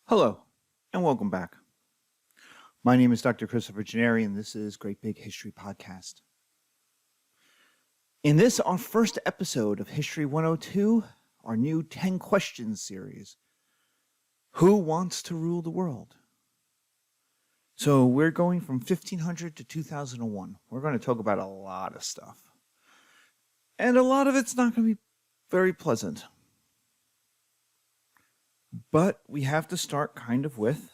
Hello, and welcome back. My name is Dr. Christopher Gennari, and this is Great Big History Podcast. In this, our first episode of History 102, our new 10 questions series, Who Wants to Rule the World? So we're going from 1500 to 2001. We're going to talk about a lot of stuff. And a lot of it's not going to be very pleasant. But we have to start with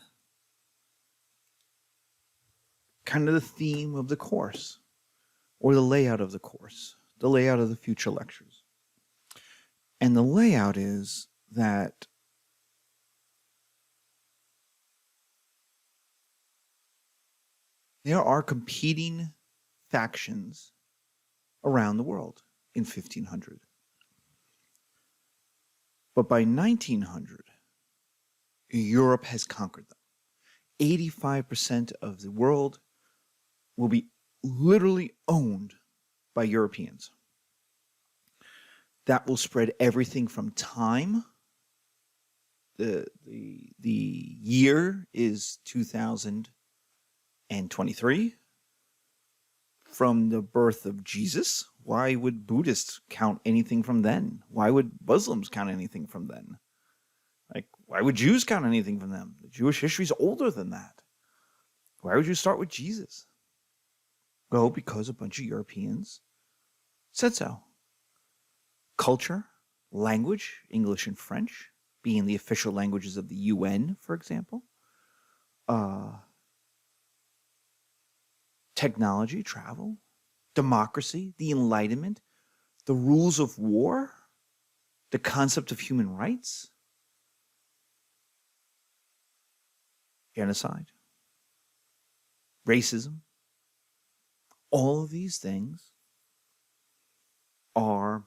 the theme of the course, or the layout of the course, the layout of the future lectures. And the layout is that there are competing factions around the world in 1500. But by 1900, Europe has conquered them. 85% of the world will be literally owned by Europeans. That will spread everything from time. The year is 2023. From the birth of Jesus. Why would Buddhists count anything from then? Why would Muslims count anything from then? Why would Jews count anything from them? The Jewish history is older than that. Why would you start with Jesus? Well, because a bunch of Europeans said so. Culture, language, English and French, being the official languages of the UN, for example. Technology, travel, democracy, the Enlightenment, the rules of war, the concept of human rights, genocide, racism. All of these things are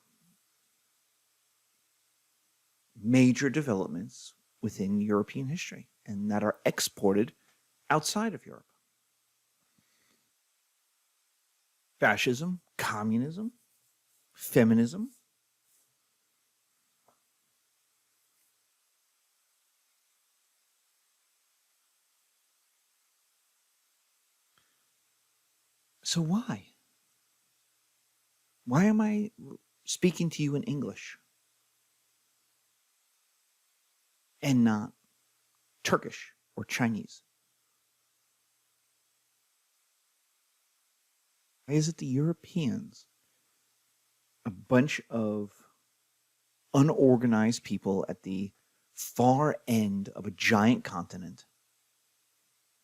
major developments within European history and that are exported outside of Europe. Fascism, communism, feminism. So why? Why am I speaking to you in English and not Turkish or Chinese? Why is it the Europeans, a bunch of unorganized people at the far end of a giant continent,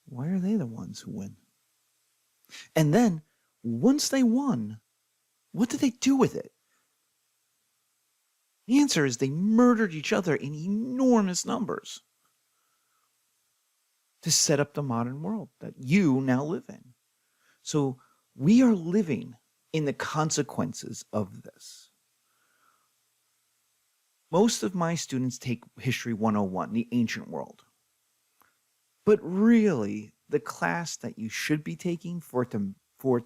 why are they the ones who win? And then, once they won, what did they do with it? The answer is they murdered each other in enormous numbers to set up the modern world that you now live in. So we are living in the consequences of this. Most of my students take History 101, the ancient world. But really, the class that you should be taking for it to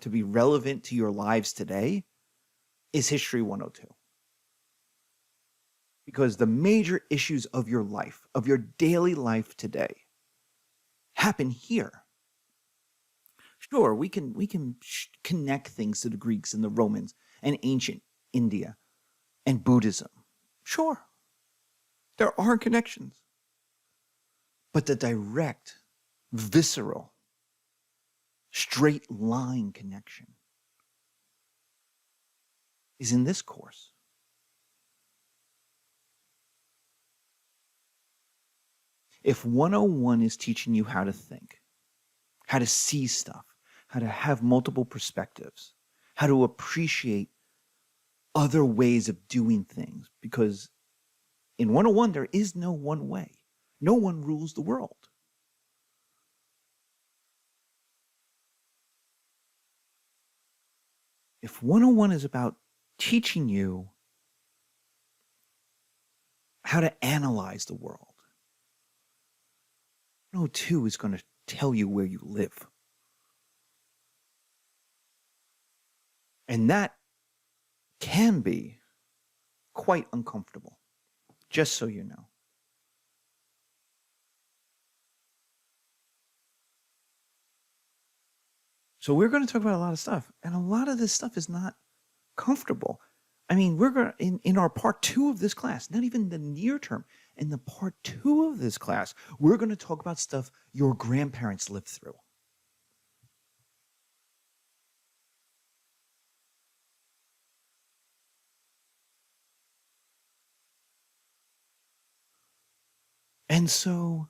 be relevant to your lives today is History 102. Because the major issues of your life, of your daily life today, happen here. Sure, we can connect things to the Greeks and the Romans and ancient India and Buddhism. Sure, there are connections. But the direct, visceral, straight line connection is in this course. If 101 is teaching you how to think, how to see stuff, how to have multiple perspectives, how to appreciate other ways of doing things, because in 101 there is no one way. No one rules the world. If 101 is about teaching you how to analyze the world, 102 is going to tell you where you live. And that can be quite uncomfortable, just so you know. So we're going to talk about a lot of stuff, and a lot of this stuff is not comfortable. I mean, we're going to, in our part 2 of this class, not even the near term, in the part 2 of this class, we're going to talk about stuff your grandparents lived through. And so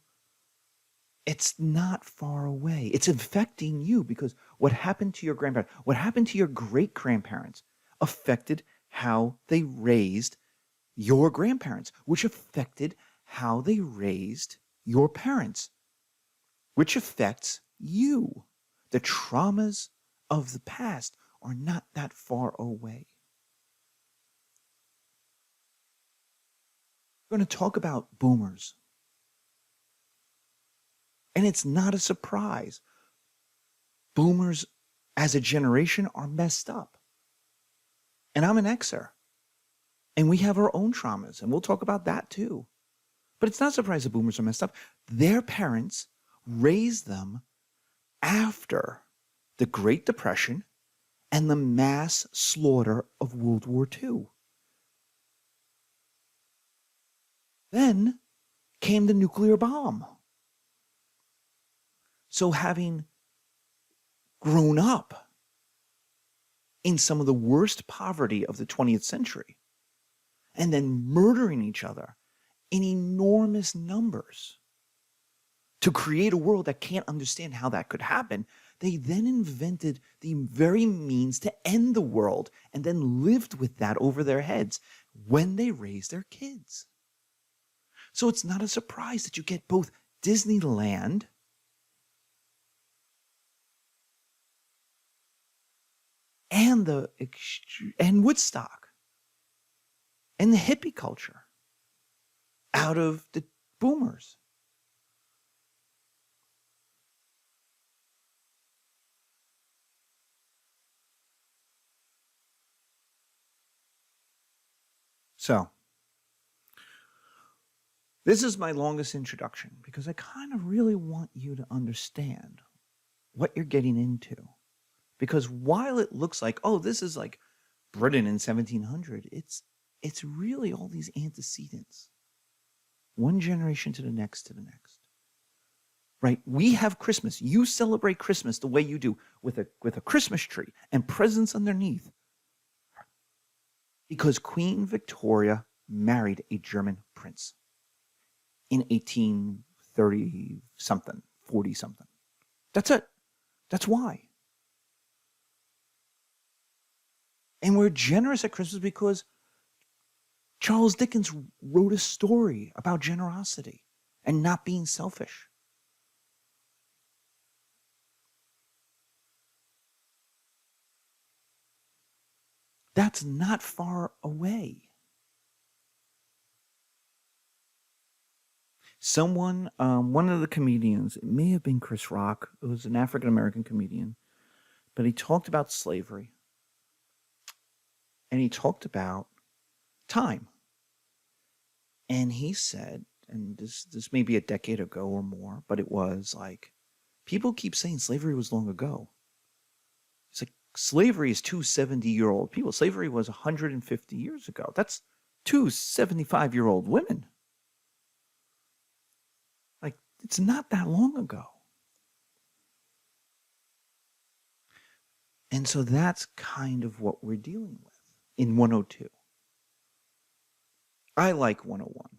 it's not far away. It's affecting you because what happened to your grandparents, what happened to your great-grandparents affected how they raised your grandparents, which affected how they raised your parents, which affects you. The traumas of the past are not that far away. We're going to talk about boomers. And it's not a surprise. Boomers as a generation are messed up. And I'm an Xer. And we have our own traumas, and we'll talk about that too. But it's not a surprise that boomers are messed up. Their parents raised them after the Great Depression and the mass slaughter of World War II. Then came the nuclear bomb. So having grown up in some of the worst poverty of the 20th century, and then murdering each other in enormous numbers to create a world that can't understand how that could happen, they then invented the very means to end the world and then lived with that over their heads when they raised their kids. So it's not a surprise that you get both Disneyland and Woodstock and the hippie culture out of the boomers. So, this is my longest introduction because I kind of really want you to understand what you're getting into. Because while it looks like, oh, this is like Britain in 1700, it's really all these antecedents. One generation to the next to the next. Right? We have Christmas. You celebrate Christmas the way you do with a Christmas tree and presents underneath. Because Queen Victoria married a German prince in 1830 something, 40 something. That's it. That's why. And we're generous at Christmas because Charles Dickens wrote a story about generosity and not being selfish. That's not far away. Someone, one of the comedians, it may have been Chris Rock, it was an African-American comedian, but he talked about slavery. And he talked about time. And he said, and this may be a decade ago or more, but it was like, people keep saying slavery was long ago. It's like, slavery is two 70-year-old people. Slavery was 150 years ago. That's two 75-year-old women. Like, it's not that long ago. And so that's kind of what we're dealing with in 102. I like 101.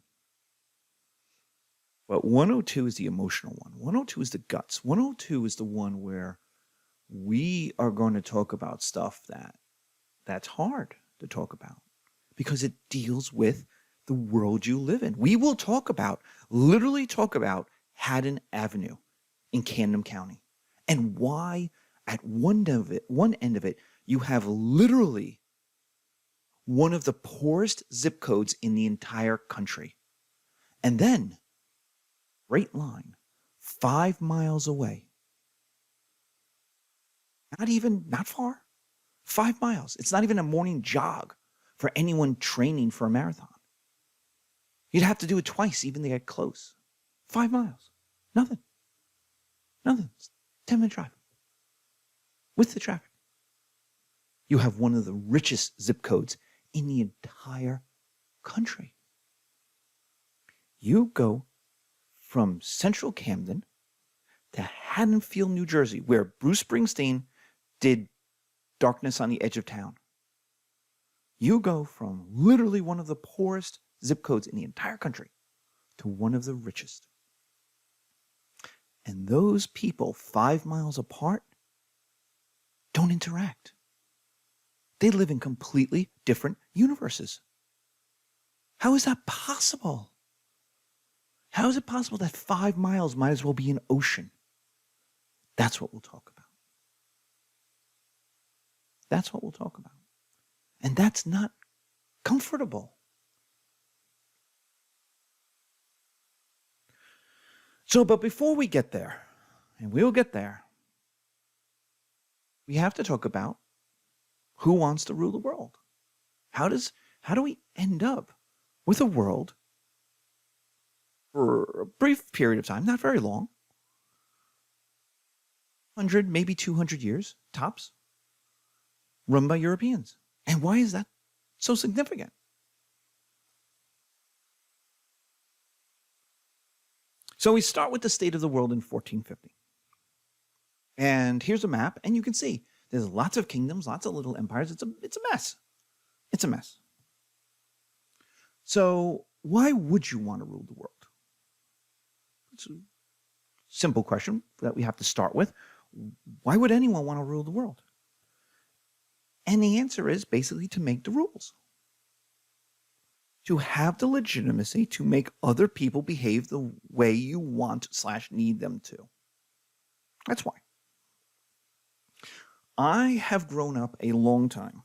But 102 is the emotional one. 102 is the guts. 102 is the one where we are going to talk about stuff that's hard to talk about because it deals with the world you live in. We will literally talk about Haddon Avenue in Camden County and why at one end of it, you have literally one of the poorest zip codes in the entire country. And then, straight line, 5 miles away, not far, 5 miles. It's not even a morning jog for anyone training for a marathon. You'd have to do it twice even to get close. 5 miles. Nothing. It's 10-minute drive. with the traffic. You have one of the richest zip codes in the entire country. You go from central Camden to Haddonfield, New Jersey, where Bruce Springsteen did Darkness on the Edge of Town. You go from literally one of the poorest zip codes in the entire country to one of the richest. And those people 5 miles apart don't interact. They live in completely different universes. How is that possible? How is it possible that 5 miles might as well be an ocean? That's what we'll talk about. That's what we'll talk about. And that's not comfortable. So, but before we get there, and we'll get there, we have to talk about who wants to rule the world. How do we end up with a world for a brief period of time, not very long, 100, maybe 200 years, tops, run by Europeans? And why is that so significant? So we start with the state of the world in 1450. And here's a map, and you can see there's lots of kingdoms, lots of little empires. It's a mess. It's a mess. So why would you want to rule the world? It's a simple question that we have to start with. Why would anyone want to rule the world? And the answer is basically to make the rules. To have the legitimacy to make other people behave the way you want/need them to. That's why. I have grown up a long time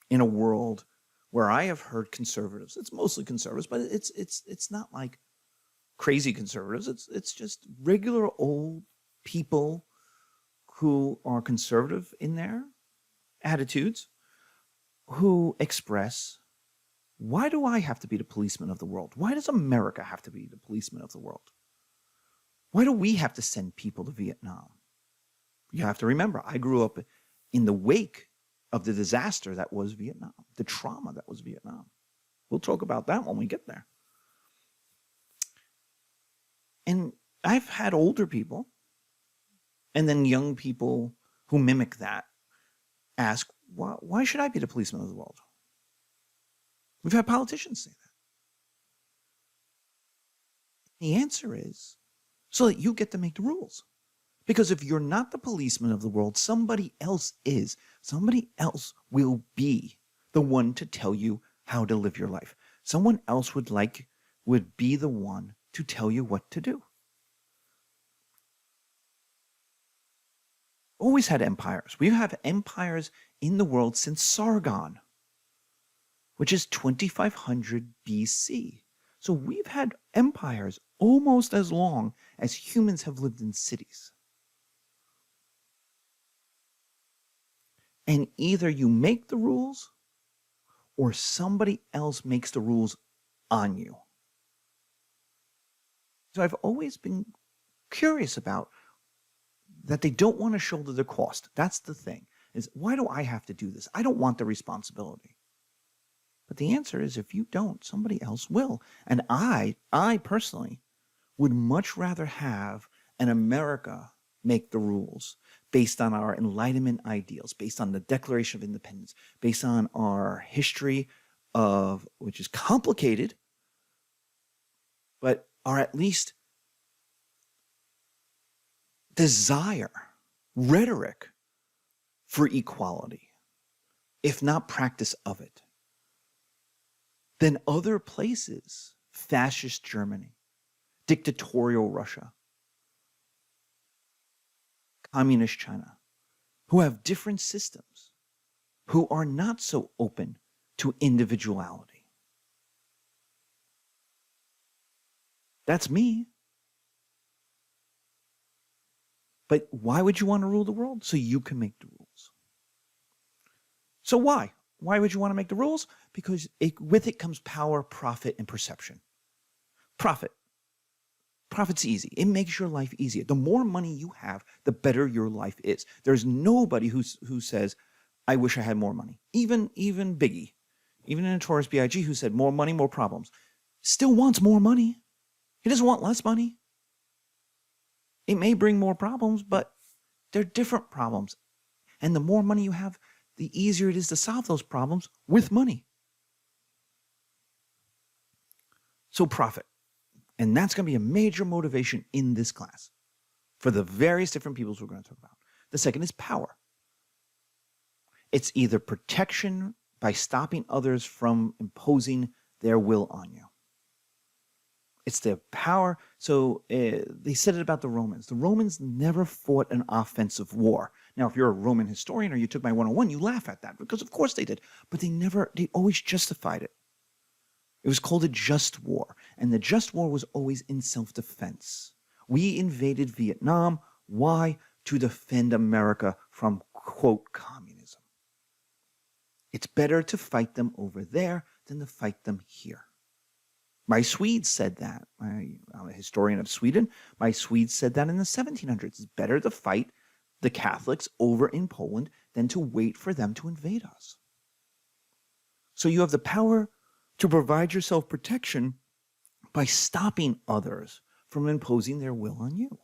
in a world where I have heard conservatives. It's mostly conservatives, but it's not like crazy conservatives. It's just regular old people who are conservative in their attitudes, who express, why do I have to be the policeman of the world? Why does America have to be the policeman of the world? Why do we have to send people to Vietnam? You have to remember, I grew up in the wake of the disaster that was Vietnam, the trauma that was Vietnam. We'll talk about that when we get there. And I've had older people and then young people who mimic that ask, why should I be the policeman of the world? We've had politicians say that. The answer is so that you get to make the rules. Because if you're not the policeman of the world, somebody else is. Somebody else will be the one to tell you how to live your life. Someone else would be the one to tell you what to do. Always had empires. We have empires in the world since Sargon, which is 2500 BC. So we've had empires almost as long as humans have lived in cities. And either you make the rules or somebody else makes the rules on you. So I've always been curious about that they don't want to shoulder the cost. That's the thing, is why do I have to do this? I don't want the responsibility. But the answer is if you don't, somebody else will. And I personally would much rather have an America make the rules based on our Enlightenment ideals, based on the Declaration of Independence, based on our history which is complicated, but are at least desire, rhetoric for equality, if not practice of it, than other places, fascist Germany, dictatorial Russia, communist China, who have different systems, who are not so open to individuality. That's me. But why would you want to rule the world? So you can make the rules. So why? Why would you want to make the rules? Because with it comes power, profit, and perception. Profit. Profit's easy. It makes your life easier. The more money you have, the better your life is. There's nobody who says, I wish I had more money. Even Biggie, even Notorious B.I.G., who said more money, more problems, still wants more money. He doesn't want less money. It may bring more problems, but they're different problems. And the more money you have, the easier it is to solve those problems with money. So profit. And that's going to be a major motivation in this class for the various different peoples we're going to talk about. The second is power. It's either protection by stopping others from imposing their will on you. It's their power. So they said it about the Romans. The Romans never fought an offensive war. Now, if you're a Roman historian or you took my 101, you laugh at that because of course they did. But they always justified it. It was called a just war, and the just war was always in self-defense. We invaded Vietnam. Why? To defend America from, quote, communism. It's better to fight them over there than to fight them here. My Swedes said that. I'm a historian of Sweden. My Swedes said that in the 1700s. It's better to fight the Catholics over in Poland than to wait for them to invade us. So you have the power to provide yourself protection by stopping others from imposing their will on you.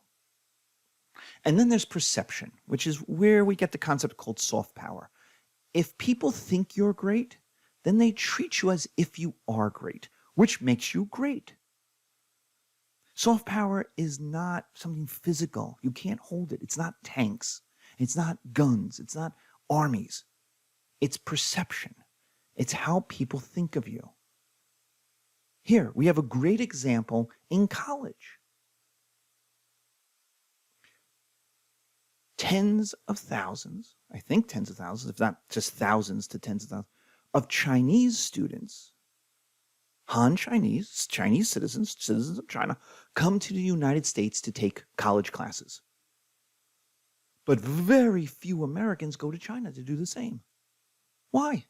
And then there's perception, which is where we get the concept called soft power. If people think you're great, then they treat you as if you are great, which makes you great. Soft power is not something physical. You can't hold it. It's not tanks. It's not guns. It's not armies. It's perception. It's how people think of you. Here, we have a great example in college. Tens of thousands, I think tens of thousands, if not just thousands to tens of thousands, of Chinese students, Han Chinese, Chinese citizens of China, come to the United States to take college classes. But very few Americans go to China to do the same. Why?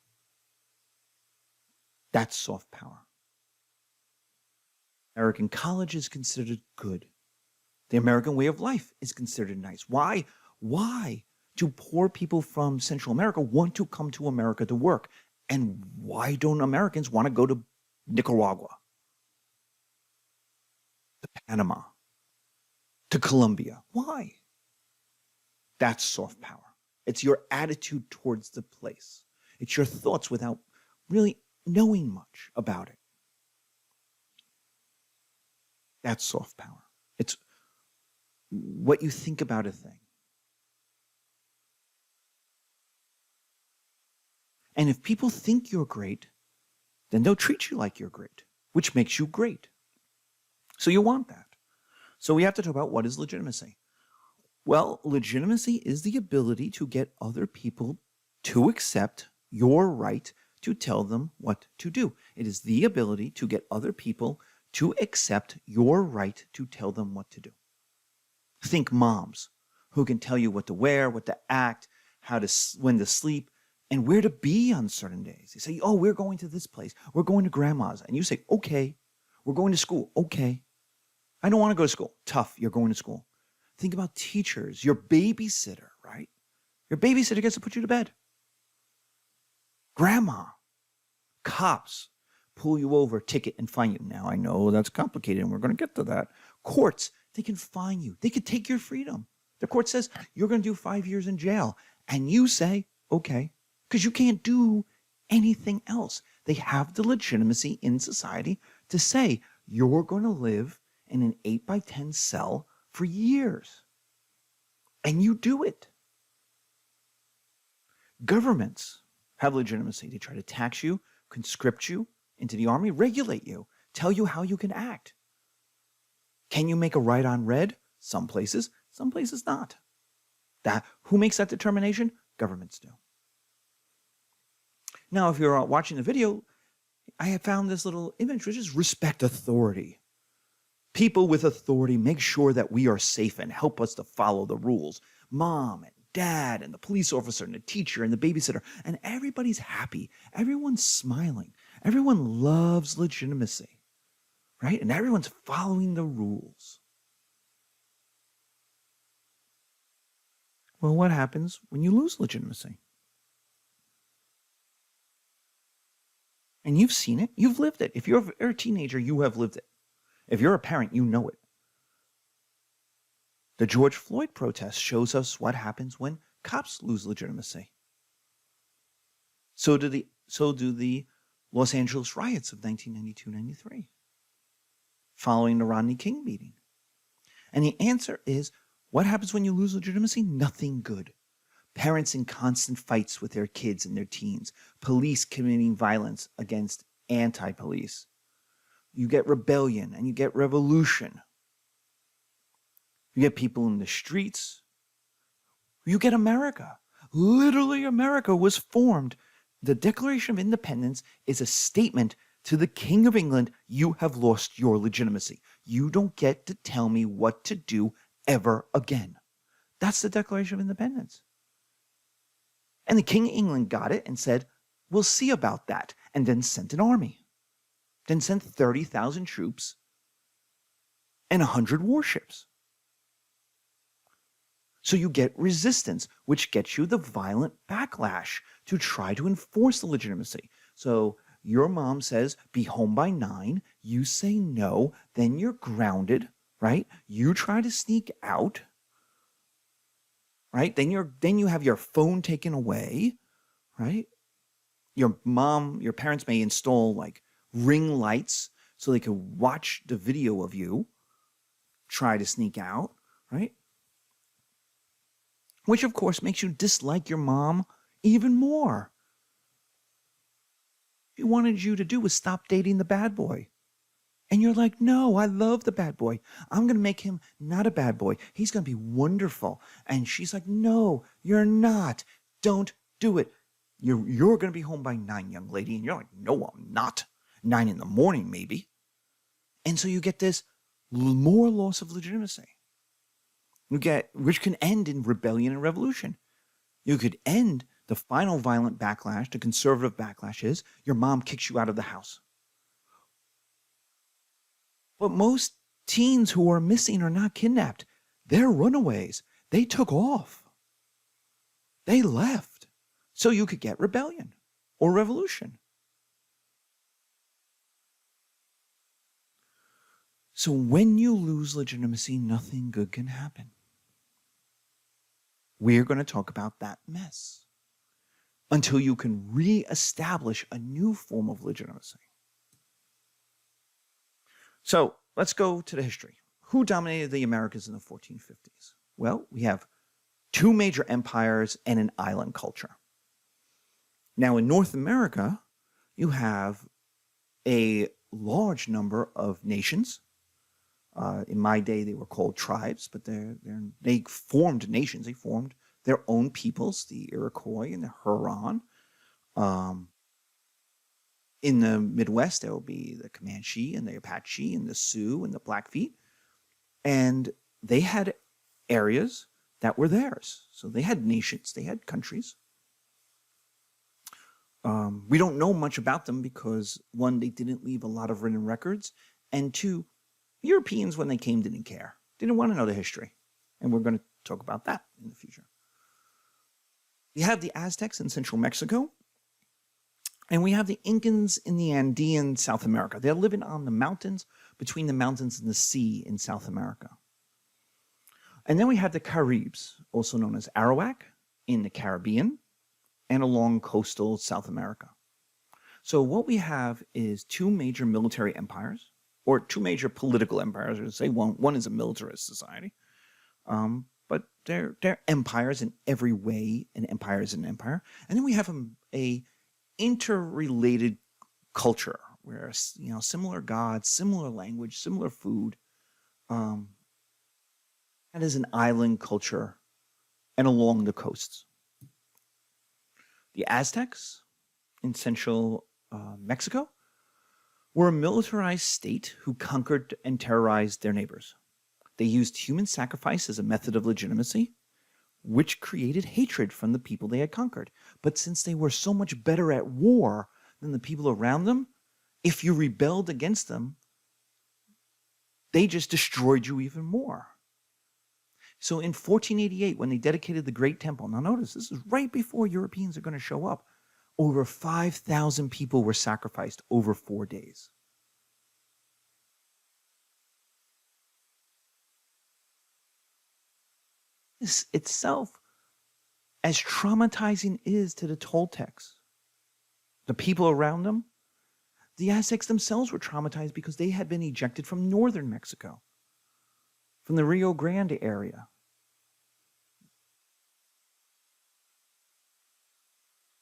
That's soft power. American college is considered good. The American way of life is considered nice. Why? Why do poor people from Central America want to come to America to work? And why don't Americans want to go to Nicaragua, to Panama, to Colombia? Why? That's soft power. It's your attitude towards the place. It's your thoughts without really knowing much about it. That's soft power. It's what you think about a thing. And if people think you're great, then they'll treat you like you're great, which makes you great. So you want that. So we have to talk about what is legitimacy. Well, legitimacy is the ability to get other people to accept your right to tell them what to do. It is the ability to get other people to accept your right to tell them what to do. Think moms who can tell you what to wear, what to act, when to sleep, and where to be on certain days. They say, oh, we're going to this place. We're going to grandma's. And you say, okay. We're going to school. Okay. I don't want to go to school. Tough. You're going to school. Think about teachers, your babysitter, right? Your babysitter gets to put you to bed. Grandma, cops, pull you over, ticket, and fine you. Now, I know that's complicated, and we're going to get to that. Courts, they can fine you. They could take your freedom. The court says, you're going to do 5 years in jail. And you say, okay, because you can't do anything else. They have the legitimacy in society to say, you're going to live in an 8x10 cell for years. And you do it. Governments have legitimacy. They try to tax you, conscript you into the army, regulate you, tell you how you can act. Can you make a right on red? Some places not. Who makes that determination? Governments do. Now, if you're watching the video, I have found this little image, which is respect authority. People with authority make sure that we are safe and help us to follow the rules. Mom and dad and the police officer and the teacher and the babysitter, and everybody's happy. Everyone's smiling. Everyone loves legitimacy, right? And everyone's following the rules. Well, what happens when you lose legitimacy? And you've seen it. You've lived it. If you're a teenager, you have lived it. If you're a parent, you know it. The George Floyd protest shows us what happens when cops lose legitimacy. So do the Los Angeles riots of 1992-93, following the Rodney King beating. And the answer is, what happens when you lose legitimacy? Nothing good. Parents in constant fights with their kids and their teens. Police committing violence against anti-police. You get rebellion and you get revolution. You get people in the streets. You get America. Literally, America was formed. The Declaration of Independence is a statement to the King of England, you have lost your legitimacy. You don't get to tell me what to do ever again. That's the Declaration of Independence. And the King of England got it and said, we'll see about that, and then sent an army. Then sent 30,000 troops and 100 warships. So you get resistance, which gets you the violent backlash to try to enforce the legitimacy. So your mom says, be home by 9. You say no. Then you're grounded, right? You try to sneak out, right? Then you have your phone taken away, right? Your parents may install like ring lights so they could watch the video of you try to sneak out, right? Which, of course, makes you dislike your mom even more. She wanted you to do was stop dating the bad boy. And you're like, no, I love the bad boy. I'm going to make him not a bad boy. He's going to be wonderful. And she's like, no, you're not. Don't do it. You're going to be home by 9, young lady. And you're like, no, I'm not. 9 in the morning, maybe. And so you get this more loss of legitimacy. Which can end in rebellion and revolution. You could end the final violent backlash, the conservative backlash is your mom kicks you out of the house. But most teens who are missing are not kidnapped. They're runaways. They took off. They left. So you could get rebellion or revolution. So when you lose legitimacy, nothing good can happen. We're going to talk about that mess until you can reestablish a new form of legitimacy. So let's go to the history. Who dominated the Americas in the 1450s? Well, we have 2 major empires and an island culture. Now in North America, you have a large number of nations. In my day, they were called tribes, but they formed nations. They formed their own peoples, the Iroquois and the Huron. In the Midwest, there will be the Comanche and the Apache and the Sioux and the Blackfeet. And they had areas that were theirs. So they had nations, they had countries. We don't know much about them because, 1, they didn't leave a lot of written records, and 2, Europeans, when they came, didn't care. Didn't want to know the history. And we're going to talk about that in the future. We have the Aztecs in central Mexico. And we have the Incans in the Andean South America. They're living on the mountains, between the mountains and the sea in South America. And then we have the Caribs, also known as Arawak, in the Caribbean and along coastal South America. So what we have is 2 major military empires, or 2 major political empires, or say one is a militarist society. But they're empires in every way. An empire is an empire. And then we have a interrelated culture where, similar gods, similar language, similar food. That is an island culture and along the coasts. The Aztecs in central Mexico were a militarized state who conquered and terrorized their neighbors. They used human sacrifice as a method of legitimacy, which created hatred from the people they had conquered. But since they were so much better at war than the people around them, if you rebelled against them, they just destroyed you even more. So in 1488, when they dedicated the Great Temple, now notice, this is right before Europeans are going to show up, over 5,000 people were sacrificed over 4 days. This itself, as traumatizing is to the Toltecs, the people around them, the Aztecs themselves were traumatized because they had been ejected from northern Mexico, from the Rio Grande area.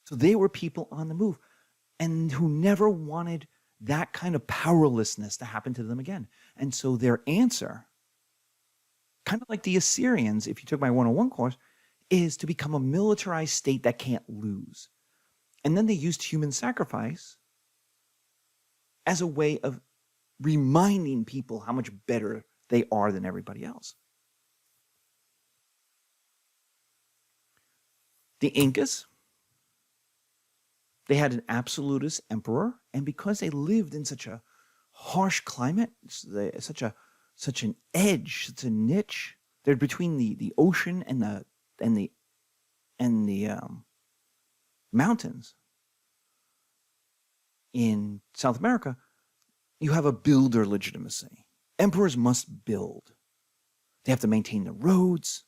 So they were people on the move and who never wanted that kind of powerlessness to happen to them again. And so their answer, kind of like the Assyrians, if you took my 101 course, is to become a militarized state that can't lose. And then they used human sacrifice as a way of reminding people how much better they are than everybody else. The Incas, they had an absolutist emperor, and because they lived in such a harsh climate, such an edge, such a niche, they're between the ocean and the mountains in South America. You have a builder legitimacy. Emperors must build. They have to maintain the roads.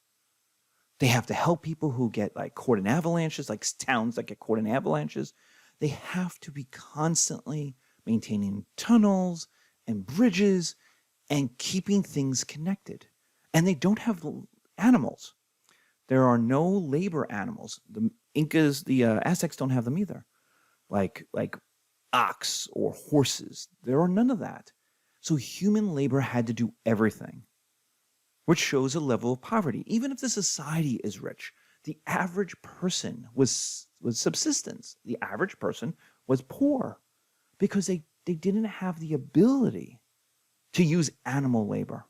They have to help people who get caught in avalanches, like towns that get caught in avalanches. They have to be constantly maintaining tunnels and bridges and keeping things connected. And they don't have animals. There are no labor animals. The Incas, the Aztecs don't have them either. Like ox or horses. There are none of that. So human labor had to do everything, which shows a level of poverty. Even if the society is rich, the average person was subsistence. The average person was poor because they didn't have the ability to use animal labor.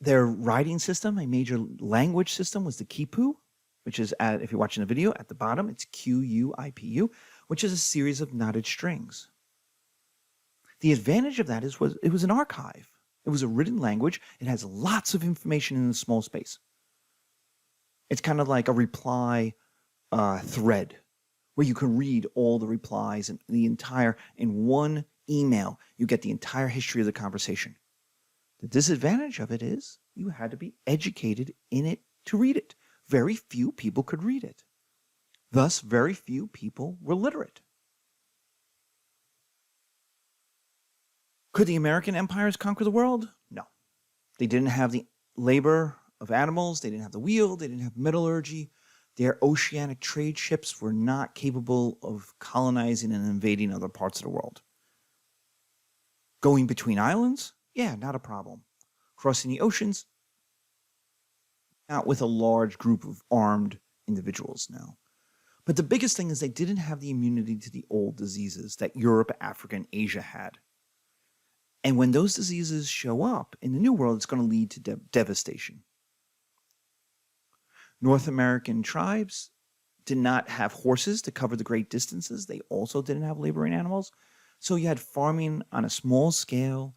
Their writing system, a major language system, was the Quipu, which is, if you're watching the video, at the bottom, it's Quipu, which is a series of knotted strings. The advantage of that is it was an archive. It was a written language. It has lots of information in a small space. It's kind of like a reply thread where you can read all the replies and in one email, you get the entire history of the conversation. The disadvantage of it is you had to be educated in it to read it. Very few people could read it. Thus, very few people were literate. Could the American empires conquer the world? No. They didn't have the labor of animals. They didn't have the wheel. They didn't have metallurgy. Their oceanic trade ships were not capable of colonizing and invading other parts of the world. Going between islands? Yeah, not a problem. Crossing the oceans? Not with a large group of armed individuals now. But the biggest thing is they didn't have the immunity to the old diseases that Europe, Africa, and Asia had. And when those diseases show up in the New World, it's going to lead to devastation. North American tribes did not have horses to cover the great distances. They also didn't have laboring animals. So you had farming on a small scale.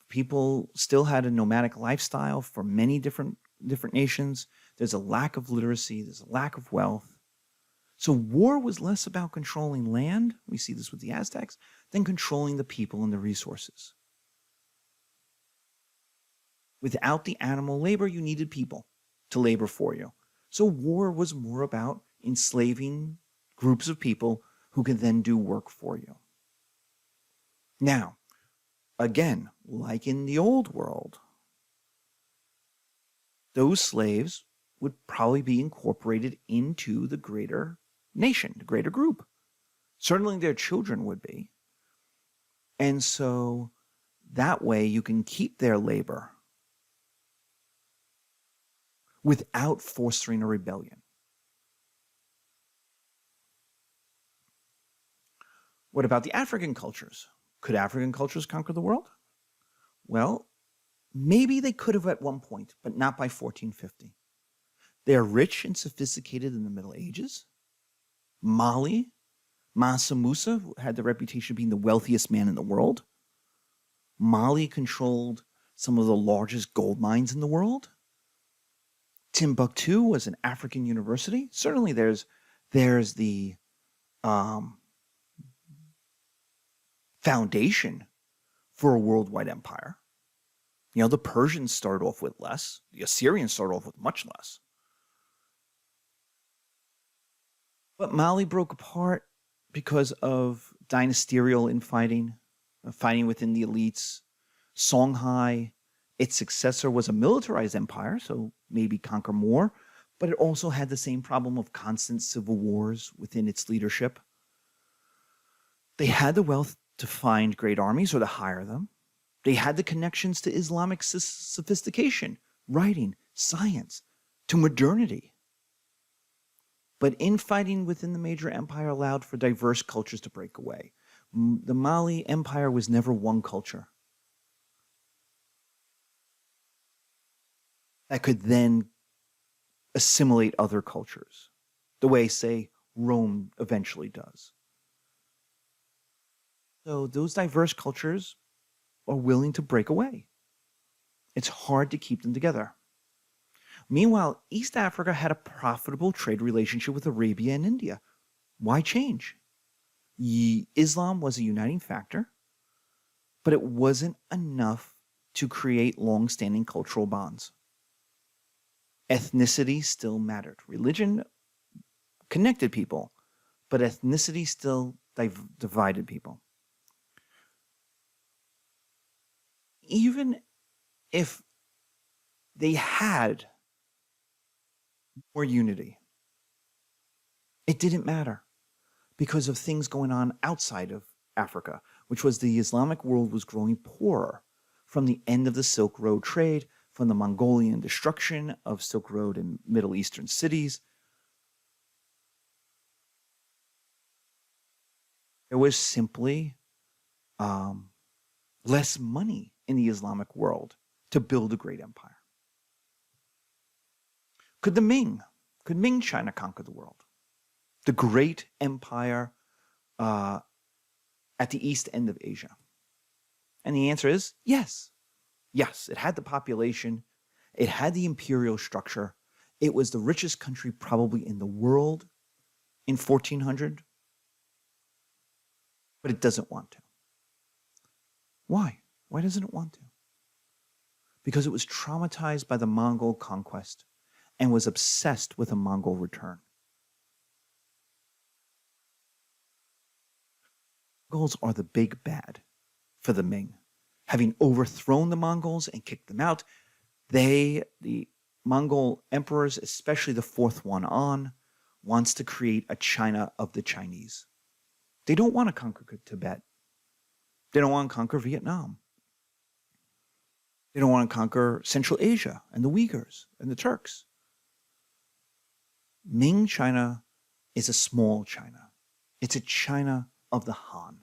People still had a nomadic lifestyle for many different nations. There's a lack of literacy. There's a lack of wealth. So war was less about controlling land, we see this with the Aztecs, than controlling the people and the resources. Without the animal labor, you needed people to labor for you. So war was more about enslaving groups of people who could then do work for you. Now, again, like in the old world, those slaves would probably be incorporated into the greater nation, the greater group. Certainly their children would be. And so that way you can keep their labor without fostering a rebellion. What about the African cultures? Could African cultures conquer the world? Well, maybe they could have at one point, but not by 1450. They are rich and sophisticated in the Middle Ages. Mansa Musa had the reputation of being the wealthiest man in the world. Mali controlled some of the largest gold mines in the world. Timbuktu was an African university. Certainly, there's the um, foundation for a worldwide empire. The Persians started off with less. The Assyrians started off with much less. But Mali broke apart because of dynasterial infighting, fighting within the elites. Songhai, its successor, was a militarized empire, so maybe conquer more, but it also had the same problem of constant civil wars within its leadership. They had the wealth to find great armies or to hire them. They had the connections to Islamic sophistication, writing, science, to modernity. But infighting within the major empire allowed for diverse cultures to break away. The Mali Empire was never one culture that could then assimilate other cultures, the way, say, Rome eventually does. So those diverse cultures are willing to break away. It's hard to keep them together. Meanwhile, East Africa had a profitable trade relationship with Arabia and India. Why change? Islam was a uniting factor, but it wasn't enough to create long-standing cultural bonds. Ethnicity still mattered. Religion connected people, but ethnicity still divided people. Even if they had more unity, it didn't matter because of things going on outside of Africa, which was the Islamic world was growing poorer from the end of the Silk Road trade, from the Mongolian destruction of Silk Road and Middle Eastern cities. There was simply less money in the Islamic world to build a great empire. Could Ming China conquer the world? The great empire at the east end of Asia? And the answer is yes. Yes, it had the population. It had the imperial structure. It was the richest country probably in the world in 1400. But it doesn't want to. Why? Why doesn't it want to? Because it was traumatized by the Mongol conquest and was obsessed with a Mongol return. Mongols are the big bad for the Ming. Having overthrown the Mongols and kicked them out, the Mongol emperors, especially the fourth one on, wants to create a China of the Chinese. They don't want to conquer Tibet. They don't want to conquer Vietnam. They don't want to conquer Central Asia and the Uyghurs and the Turks. Ming China is a small China. It's a China of the Han.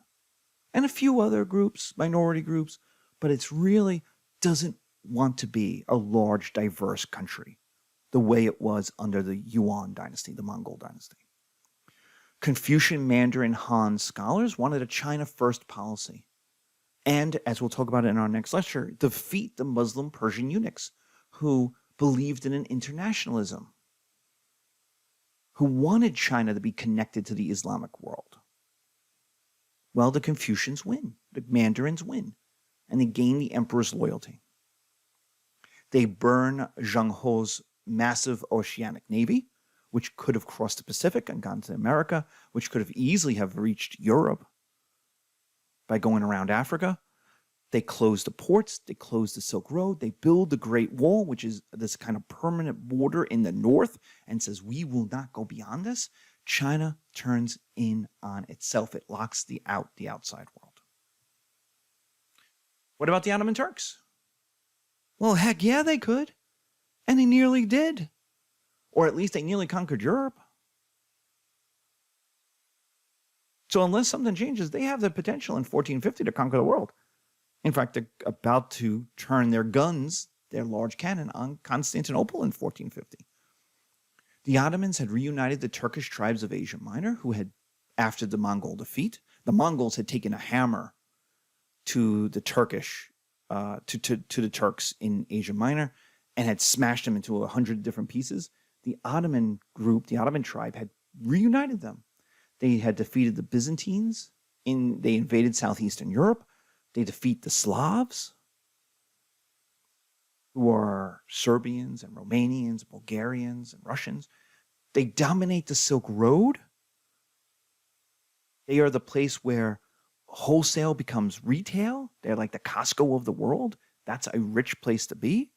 And a few other groups, minority groups, but it really doesn't want to be a large, diverse country the way it was under the Yuan dynasty, the Mongol dynasty. Confucian, Mandarin, Han scholars wanted a China-first policy. And, as we'll talk about in our next lecture, defeat the Muslim Persian eunuchs who believed in an internationalism, who wanted China to be connected to the Islamic world. Well, the Confucians win. The Mandarins win. And they gain the emperor's loyalty. They burn Zheng He's massive oceanic navy, which could have crossed the Pacific and gone to America, which could have easily have reached Europe by going around Africa. They close the ports. They close the Silk Road. They build the Great Wall, which is this kind of permanent border in the north, and says, we will not go beyond this. China turns in on itself. It locks out the outside world. What about the Ottoman Turks? Well, heck yeah, they could. And they nearly did. Or at least they nearly conquered Europe. So unless something changes, they have the potential in 1450 to conquer the world. In fact, they're about to turn their guns, their large cannon, on Constantinople in 1450. The Ottomans had reunited the Turkish tribes of Asia Minor, who had, after the Mongol defeat, the Mongols had taken a hammer to the Turkish to the Turks in Asia Minor and had smashed them into 100 different pieces, the Ottoman group, the Ottoman tribe, had reunited them. They had defeated the Byzantines. They invaded southeastern Europe. They defeat the Slavs, who are Serbians and Romanians, Bulgarians and Russians. They dominate the Silk Road. They are the place where wholesale becomes retail. They're like the Costco of the world. That's a rich place to be.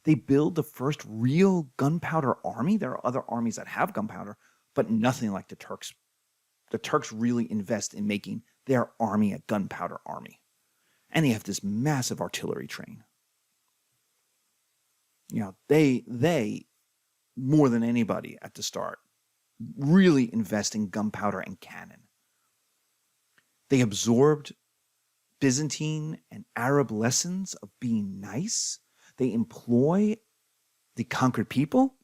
They build the first real gunpowder army. There are other armies that have gunpowder, but nothing like the Turks. The Turks really invest in making their army a gunpowder army. And they have this massive artillery train. You know, they more than anybody at the start, really invest in gunpowder and cannon. They absorbed Byzantine and Arab lessons of being nice. They employ the conquered people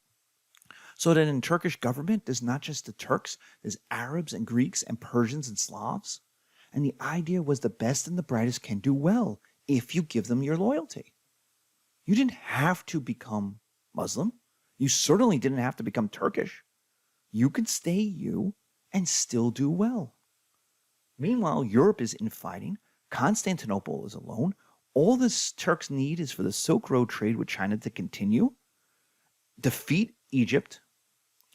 so that in Turkish government, there's not just the Turks, there's Arabs and Greeks and Persians and Slavs. And the idea was the best and the brightest can do well if you give them your loyalty. You didn't have to become Muslim. You certainly didn't have to become Turkish. You could stay you and still do well. Meanwhile, Europe is infighting. Constantinople is alone. All the Turks need is for the Silk Road trade with China to continue, defeat Egypt,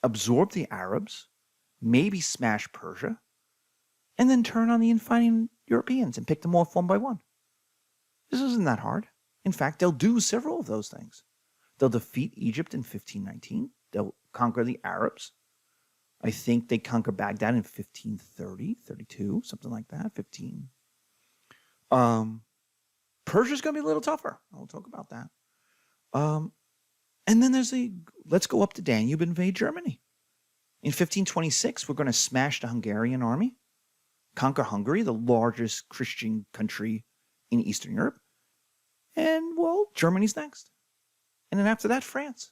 absorb the Arabs, maybe smash Persia, and then turn on the infighting Europeans and pick them off one by one. This isn't that hard. In fact, they'll do several of those things. They'll defeat Egypt in 1519. They'll conquer the Arabs. I think they conquer Baghdad in 1530, 32, something like that, 15. Persia's going to be a little tougher. I'll talk about that. And then there's let's go up the Danube and invade Germany. In 1526, we're going to smash the Hungarian army, conquer Hungary, the largest Christian country in Eastern Europe. And, well, Germany's next. And then after that, France.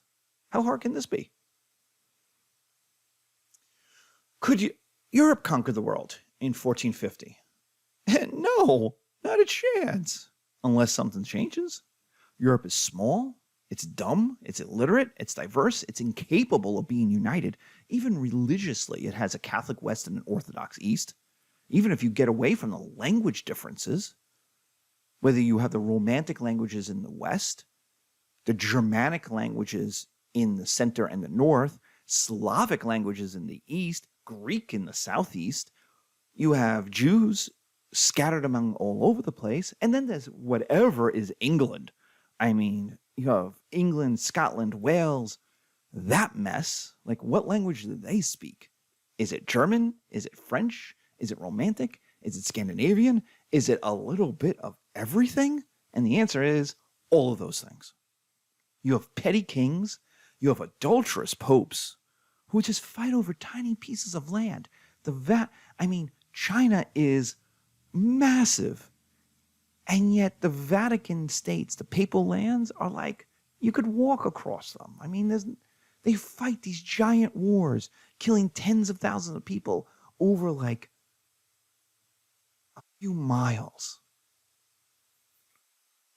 How hard can this be? Could Europe conquer the world in 1450? No, not a chance. Unless something changes. Europe is small, it's dumb, it's illiterate, it's diverse, it's incapable of being united. Even religiously, it has a Catholic West and an Orthodox East. Even if you get away from the language differences, whether you have the Romantic languages in the West, the Germanic languages in the center and the north, Slavic languages in the east, Greek in the southeast, you have Jews scattered among all over the place, and then there's whatever is England. I mean, you have England, Scotland, Wales, that mess. Like, what language do they speak? Is it German? Is it French? Is it Romantic? Is it Scandinavian? Is it a little bit of everything? And the answer is all of those things. You have petty kings. You have adulterous popes who just fight over tiny pieces of land. China is massive. And yet the Vatican states, the papal lands, are like, you could walk across them. I mean, they fight these giant wars, killing tens of thousands of people over like a few miles.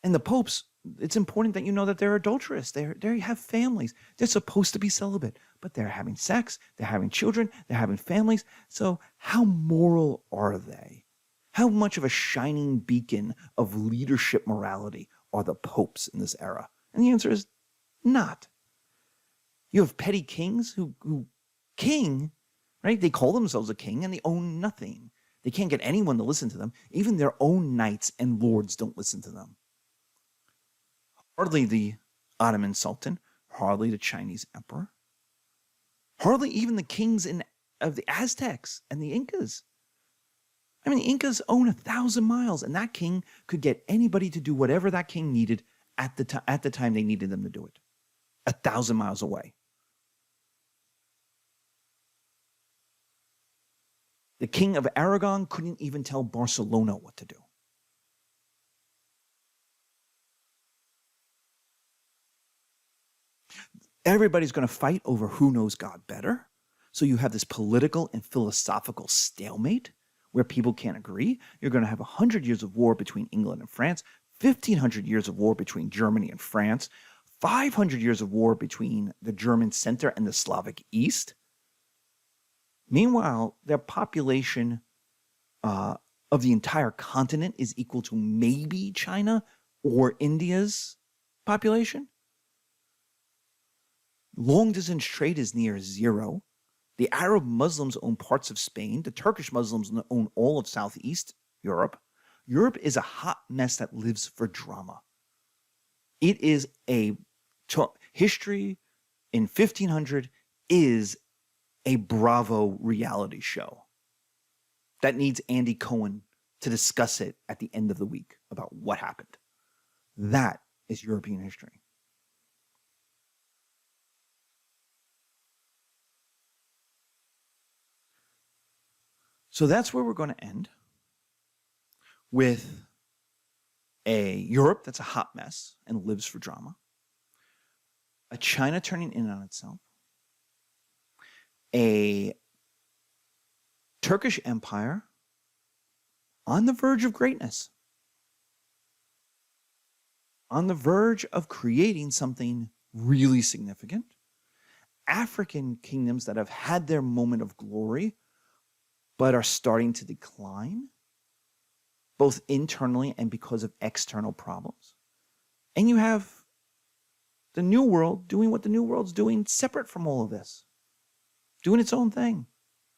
And the popes, it's important that you know that they're adulterous. They have families. They're supposed to be celibate, but they're having sex, they're having children, they're having families. So how moral are they? How much of a shining beacon of leadership morality are the popes in this era? And the answer is not. You have petty kings who king, right? They call themselves a king and they own nothing. They can't get anyone to listen to them. Even their own knights and lords don't listen to them. Hardly the Ottoman Sultan, hardly the Chinese emperor, hardly even the kings of the Aztecs and the Incas. I mean, the Incas own 1,000 miles, and that king could get anybody to do whatever that king needed at the time they needed them to do it. 1,000 miles away. The king of Aragon couldn't even tell Barcelona what to do. Everybody's going to fight over who knows God better. So you have this political and philosophical stalemate where people can't agree. You're going to have 100 years of war between England and France, 1,500 years of war between Germany and France, 500 years of war between the German center and the Slavic east. Meanwhile, their population of the entire continent is equal to maybe China or India's population. Long distance trade is near zero. The Arab Muslims own parts of Spain. The Turkish Muslims own all of Southeast Europe. Europe is a hot mess that lives for drama. It is history in 1500 is a Bravo reality show that needs Andy Cohen to discuss it at the end of the week about what happened. That is European history. So that's where we're going to end, with a Europe that's a hot mess and lives for drama, a China turning in on itself, a Turkish Empire on the verge of greatness, on the verge of creating something really significant, African kingdoms that have had their moment of glory but are starting to decline, both internally and because of external problems. And you have the New World doing what the New World's doing, separate from all of this, doing its own thing,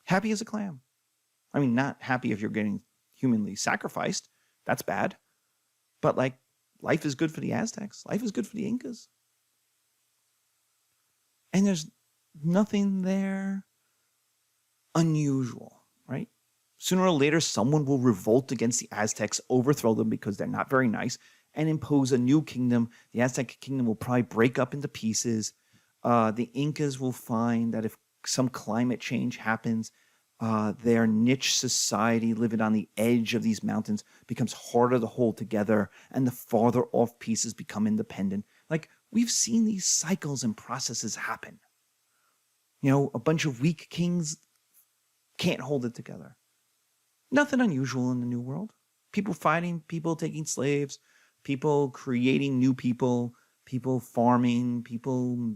happy as a clam. I mean, not happy if you're getting humanly sacrificed. That's bad. But like, life is good for the Aztecs. Life is good for the Incas. And there's nothing there unusual, right? Sooner or later, someone will revolt against the Aztecs, overthrow them because they're not very nice, and impose a new kingdom. The Aztec kingdom will probably break up into pieces. The Incas will find that if some climate change happens, their niche society living on the edge of these mountains becomes harder to hold together, and the farther off pieces become independent. Like, we've seen these cycles and processes happen. You know, a bunch of weak kings can't hold it together. Nothing unusual in the New World. People fighting, people taking slaves, people creating new people farming, people,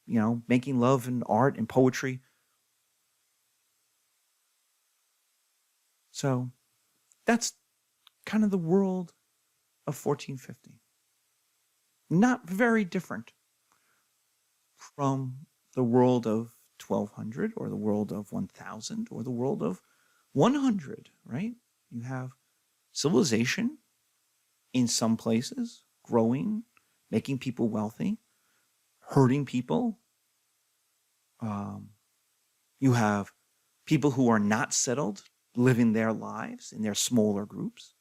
you know, making love and art and poetry. So that's kind of the world of 1450. Not very different from the world of 1200 or the world of 1000 or the world of 100, right? You have civilization in some places growing, making people wealthy, hurting people. You have people who are not settled living their lives in their smaller groups.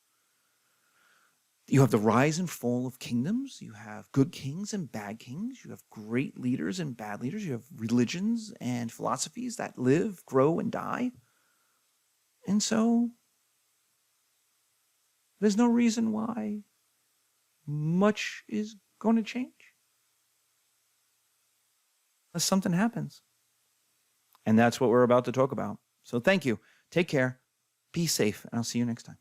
You have the rise and fall of kingdoms. You have good kings and bad kings. You have great leaders and bad leaders. You have religions and philosophies that live, grow, and die. And so there's no reason why much is going to change unless something happens. And that's what we're about to talk about. So thank you. Take care. Be safe. And I'll see you next time.